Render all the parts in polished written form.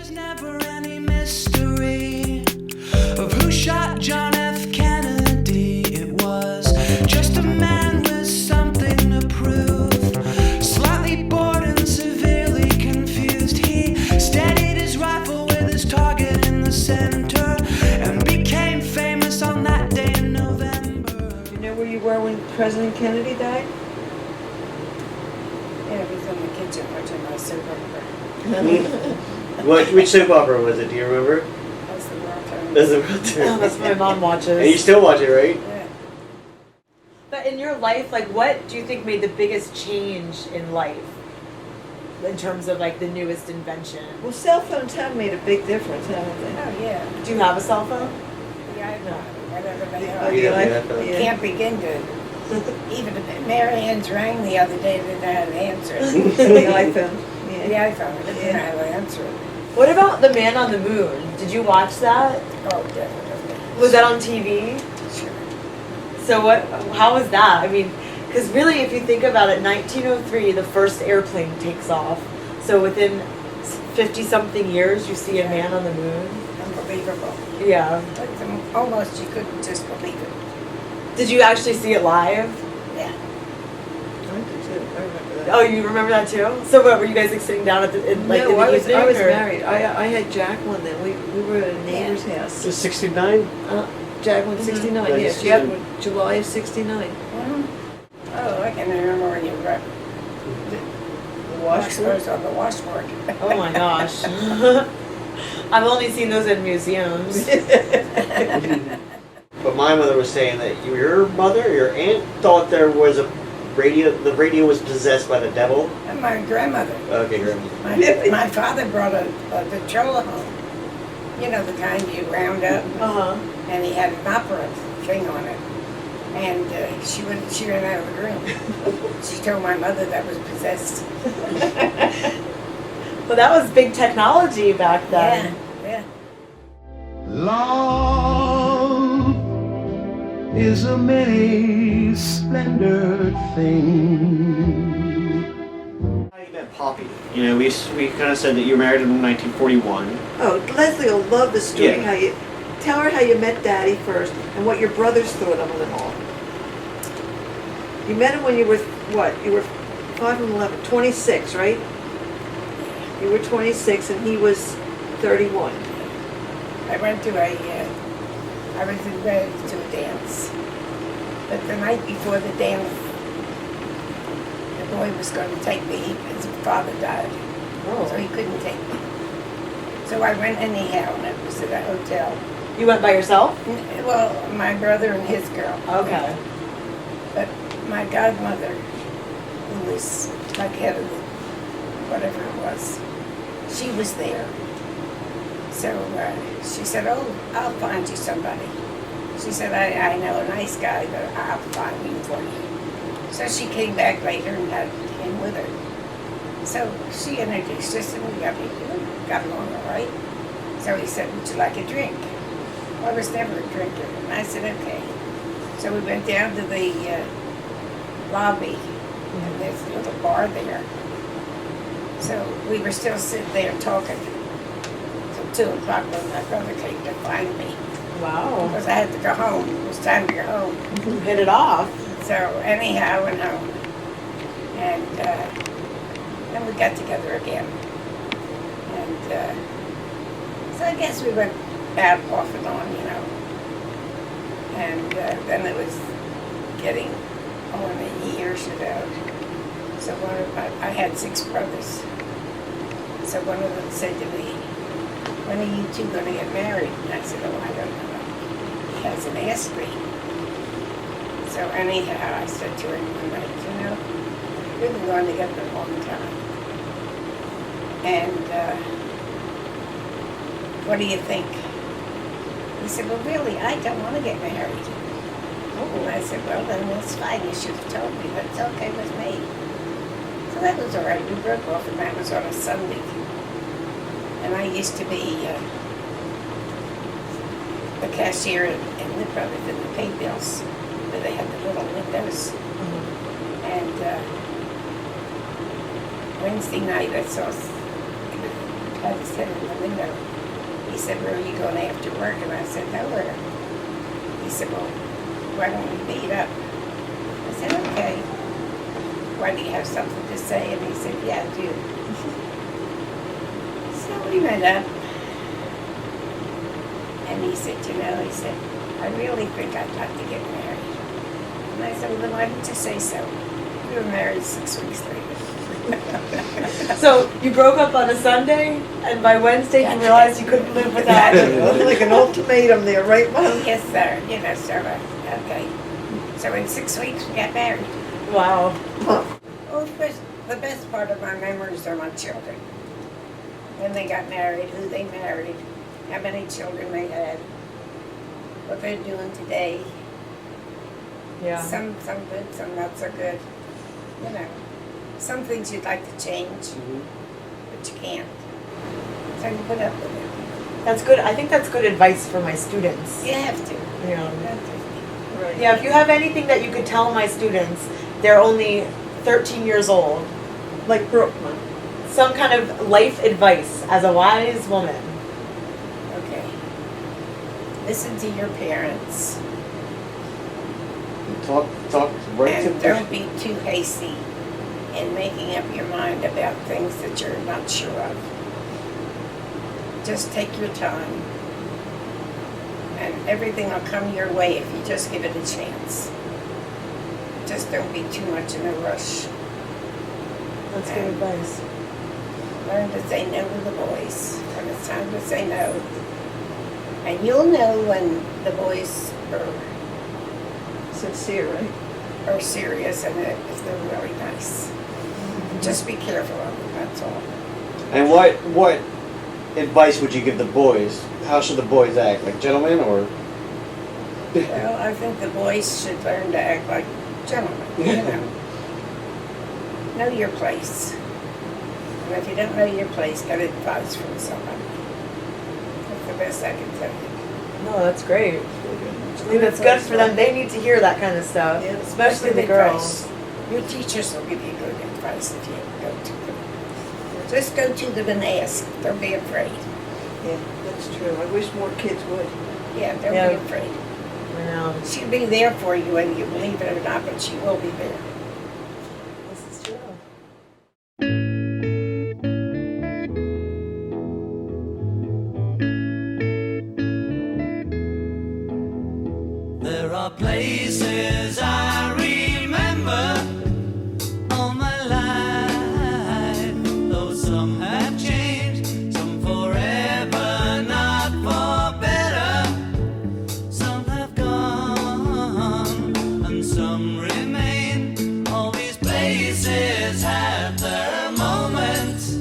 was never any mystery of who shot John F. Kennedy. It was just a man with something to prove. Slightly bored and severely confused, he steadied his rifle with his target in the center and became famous on that day in November. You know where you were when President Kennedy died? Yeah, it was in the kitchen watching my soap opera. Which soap opera was it? Do you remember? That's the world term. That's the World Tour. Oh, that's what my mom watches. And you still watch it, right? Yeah. But in your life, like, what do you think made the biggest change in life? In terms of, like, the newest invention? Well, cell phones have made a big difference, haven't they? Oh, yeah. Do you have a cell phone? The iPhone, whatever they Oh, are. the Yeah, iPhone, You yeah. can't begin to. Even if Marianne's rang the other day, didn't know how to answer it. The iPhone, The yeah. iPhone, I didn't know how to answer it. What about the Man on the Moon? Did you watch that? Oh, definitely. Was that on TV? Sure. So how was that? I mean, because really, if you think about it, 1903, the first airplane takes off. So within 50-something years, you see a man on the moon. Unbelievable. Yeah. Almost you couldn't just believe it. Did you actually see it live? Yeah. I do too. I remember that. Oh, you remember that too? So what, were you guys like sitting down at the, in, like, No, in the I was evening? or? married. I had Jacqueline then. We were at a neighbor's house. Just 69? Jacqueline 69, Mhm. yes. Jacqueline, July of 69. Mhm. Oh, I can remember when you were The wash washboard. clothes on the washboard. Oh my gosh. I've only seen those in museums. But my mother was saying that your mother, your aunt, thought there was a radio, the radio was possessed by the devil. And my grandmother. Okay, grandma. My father brought a Victrola home. You know, the kind you round up. Uh-huh. And he had an opera thing on it. And she ran out of the room. She told my mother that was possessed. Well, that was big technology back then. Yeah, Love is a many splendored thing. How you met Poppy? You know, we kind of said that you were married in 1941. Oh, Lesley will love the story. Yeah. How you tell her how you met Daddy first and what your brothers thought of him and all. You met him when you were what? You were 5 and 11, 26, right? You were 26 and he was 31. I went to I was invited to a dance. But the night before the dance, the boy was going to take me. His father died. So he couldn't take me. So I went anyhow, and it was at a hotel. You went by yourself? Well, my brother and his girl. Okay. But my godmother, who was like head of whatever it was, she was there. So she said, "Oh, I'll find you somebody." She said, I know a nice guy, but I'll find him for you. So she came back later and had him with her. So she introduced us and we got along all right. So he said, "Would you like a drink?" Well, I was never a drinker. And I said, "Okay." So we went down to the lobby and there's a little bar there. So we were still sitting there talking till 2 o'clock when my brother came to find me. Wow. Because I had to go home. It was time to go home. You hit it off. So anyhow, I went home. And then we got together again. And so I guess we went out off and on, you know. And then it was getting on the years, you know. So I had 6 brothers. So one of them said to me, "When are you two going to get married?" And I said, "Oh, I don't know. He hasn't asked me." So anyhow, I said to him one night, "You know, we've been going together a long time. And what do you think?" He said, "Well, really, I don't want to get married." And I said, "Well, then that's fine. You should have told me, but it's okay with me." So that was all right. We broke off, and that was on a Sunday. And I used to be the cashier in the pay bills, where they had the little windows. And Wednesday night, I saw I just said in the window. He said, where are you going after work? And I said, nowhere. He said, well, why don't we meet up? I said, okay. Why, do you have something to say? And he said, yeah, I do. So we met up. And he said, he said, I really think I'd like to get married. And I said, well, then why didn't you say so? We were married 6 weeks later. So you broke up on a Sunday, and by Wednesday you realized you couldn't live without it. Like an ultimatum there, right, Mom? Yes, sir. Okay. So in 6 weeks we got married. Wow. Well, the best part of my memories are my children. When they got married, who they married, how many children they had, what they're doing today. Yeah. Some good, some not so good. Some things you'd like to change, but you can't. So you put up with it. That's good. I think that's good advice for my students. You have to. You know. You have to. Right. Yeah, if you have anything that you could tell my students, they're only 13 years old, Like Brooklyn. some kind of life advice as a wise woman. Okay. Listen to your parents. Talk right to And don't be too hasty in making up your mind about things that you're not sure of. Just take your time. And everything will come your way if you just give it a chance. Just don't be too much in a rush. That's good advice. Learn to say no to the boys when it's time to say no. And you'll know when the boys Sincere, right? are serious and if they're really nice. Just be careful of them, that's all. And what advice would you give the boys? How should the boys act? Like gentlemen or? Well, I think the boys should learn to act like gentlemen, Know your place. And if you don't know your place, get advice from somebody. That's the best I can tell you. No, that's great. I think that's good for them. They need to hear that kind of stuff, Yeah. especially the Good girls. advice. Your teachers will give you good advice if you go to them. Just go to them and ask. Don't be afraid. Yeah, that's true. I wish more kids would. Yeah, don't Yeah. be afraid. I know. She'll be there for you whether you believe it or not, but she will be there. This is true. There are places I remember all my life, though some have changed, some forever, not for better. Some have gone, and some remain. All these places have their moments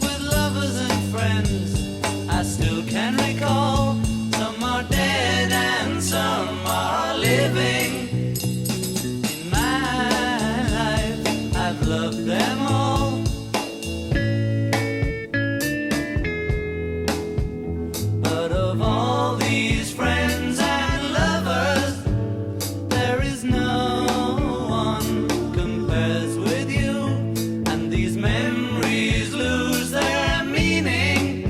with lovers and friends. I still can recall. Some are dead and some are living. In my life, I've loved them all. But of all these friends and lovers, there is no one compares with you. And these memories lose their meaning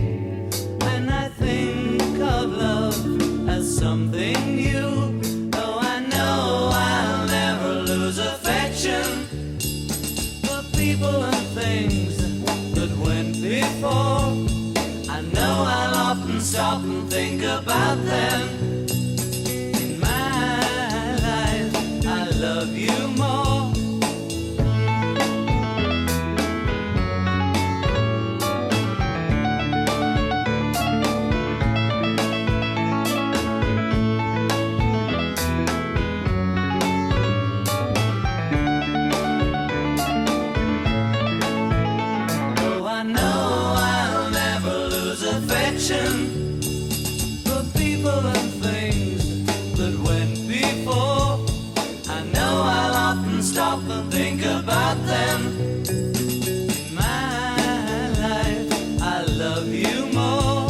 when I think of love as something new. Though I know I'll never lose affection for people and things that went before. I know I'll often stop and think about them. In my life, I love you more. Though I know I'll never lose affection for people and things that went before. I know I'll often stop and think about them. In my life, I love you more.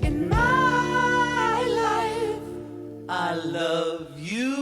In my life, I love you